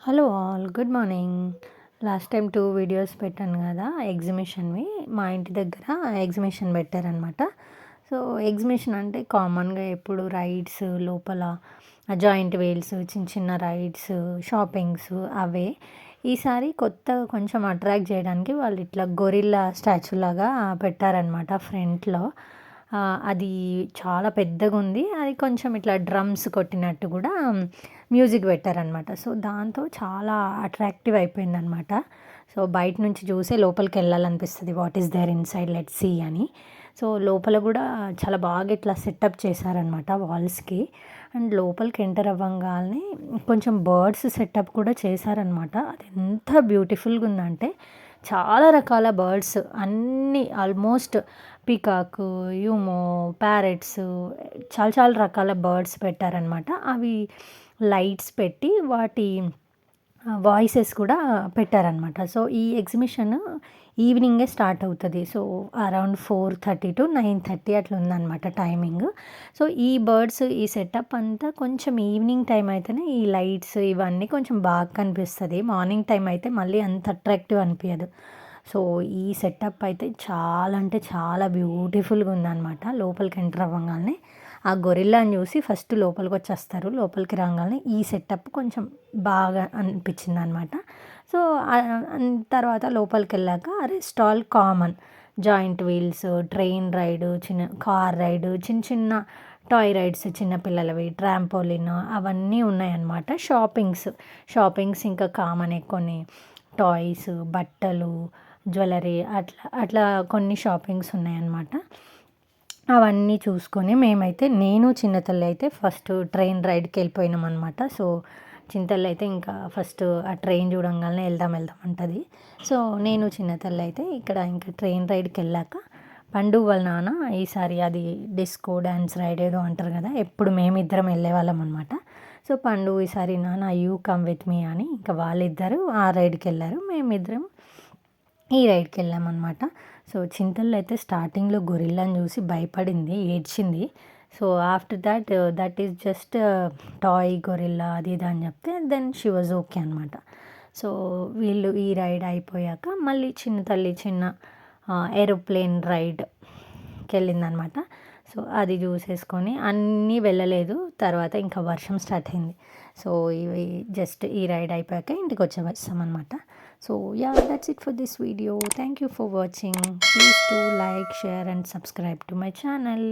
Hello all, good morning. Last time 2 videos పెట్టాను కదా ఎగ్జిబిషన్‌వి. మా ఇంటి దగ్గర ఎగ్జిబిషన్ పెట్టారనమాట. సో, ఎగ్జిబిషన్ అంటే కామన్‌గా ఎప్పుడు రైడ్స్ లోపల జాయింట్ వీల్స్, చిన్న చిన్న రైడ్స్, షాపింగ్స్ అవే. ఈసారి కొత్తగా కొంచెం అట్రాక్ట్ చేయడానికి వాళ్ళు ఇట్లా గొరిల్లా స్టాచ్యూలాగా పెట్టారనమాట ఫ్రంట్‌లో. అది చాలా పెద్దగుంది. అది కొంచెం ఇట్లా డ్రమ్స్ కొట్టినట్టు గూడా మ్యూజిక్ పెట్టారనమాట. సో, దాంతో చాలా అట్రాక్టివ్ అయిపోయిందనమాట. సో, బయట నుంచి చూసే లోపలికెళ్ళాలనిపిస్తది. What is there inside let's see అని. సో, లోపల గూడా చాలా బాగా ఇట్లా సెటప్ చేశారనమాట వాల్స్‌కి. అండ్ లోపలికి ఎంటర్ అవ్వంగాల్నే కొంచెం బర్డ్స్ సెటప్ కూడా చేశారనమాట. అది ఎంత బ్యూటిఫుల్‌గుందంటే చాలా రకాల బర్డ్స్ అన్నీ ఆల్మోస్ట్ పీకాకు, యూమో, ప్యారెట్స్ చాలా చాలా రకాల బర్డ్స్ పెట్టారనమాట. అవి లైట్స్ పెట్టి వాటి వాయిసెస్ కూడా పెట్టారనమాట. సో, ఈ ఎగ్జిబిషన్ ఈవినింగే స్టార్ట్ అవుతది. సో, అరౌండ్ 4:30 టు 9:30 అట్లా ఉందనమాట టైమింగ్. సో, ఈ బర్డ్స్ ఈ సెటప్ అంతా కొంచెం ఈవినింగ్ టైమ్ అయితేనే ఈ లైట్స్ ఇవన్నీ కొంచెం బాగా కనిపిస్తది. మార్నింగ్ టైమ్ అయితే మళ్ళీ అంత అట్రాక్టివ్ అనిపియదు. సో, ఈ సెటప్ అయితే చాలా అంటే చాలా బ్యూటిఫుల్‌గా ఉందనమాట. లోపలికి ఎంటర్ అవ్వంగాల్నే ఆ గొరిల్లాని చూసి ఫస్ట్ లోపలికొచ్చేస్తారు. లోపలికి రాంగాల్నే ఈ సెటప్ కొంచెం బాగా అనిపించిందనమాట. సో, తర్వాత లోపలికెళ్ళాక rest all common. Giant wheels, train ride, చిన్న కార్ రైడు, చిన్న చిన్న టాయ్ రైడ్స్ చిన్న పిల్లలవి, ట్రాంపోలిన్ అవన్నీ ఉన్నాయన్నమాట. షాపింగ్స్ ఇంకా కామనే కొన్ని టాయ్స్, బట్టలు, జ్యువెలరీ అట్లా అట్లా కొన్ని షాపింగ్స్ ఉన్నాయన్నమాట. అవన్నీ చూసుకొని మేమైతే నేను, చిన్న తల్లి అయితే ఫస్ట్ ట్రైన్ రైడ్‌కెళ్ళిపోయినామనమాట. సో, చిన్న తల్లి అయితే ఇంకా ఫస్ట్ ఆ ట్రైన్ చూడంగాల్నే వెళ్దాం అంటది. సో, నేను, చిన్న తల్లి అయితే ఇక్కడ ఇంకా ట్రైన్ రైడ్‌కెళ్ళాక పండు వాళ్ళ నాన్న ఈసారి అది డిస్కో డాన్స్ రైడ్ ఏదో అంటారు కదా! ఎప్పుడు మేమిద్దరం వెళ్ళేవాళ్ళం అనమాట. సో, పండు ఈసారి నాన్న యూ కమ్ విత్ మీ అని ఇంకా వాళ్ళిద్దరూ ఆ రైడ్‌కెళ్లారు. మేమిద్దరం ఈ రైడ్‌కెళ్ళామనమాట. సో, చింతల్లో అయితే స్టార్టింగ్‌లో గొరిల్లాని చూసి భయపడింది, ఏడ్చింది. So, after that is just toy gorilla అది ఇది అని చెప్తే దెన్ షీ వాజ్ ఓకే అనమాట. సో, వీళ్ళు ఈ రైడ్ అయిపోయాక మళ్ళీ చిన్న తల్లి ఏరోప్లేన్ రైడ్‌కెళ్ళిందనమాట. సో, అది చూసేసుకొని అన్నీ వెళ్ళలేదు. తర్వాత ఇంకా వర్షం స్టార్ట్ అయింది. సో, ఇవి జస్ట్ ఈ రైడ్ అయిపోయాక ఇంటికొచ్చేసామనమాట. So yeah, that's it for this video. Thank you for watching. Please do like, share and subscribe to my channel.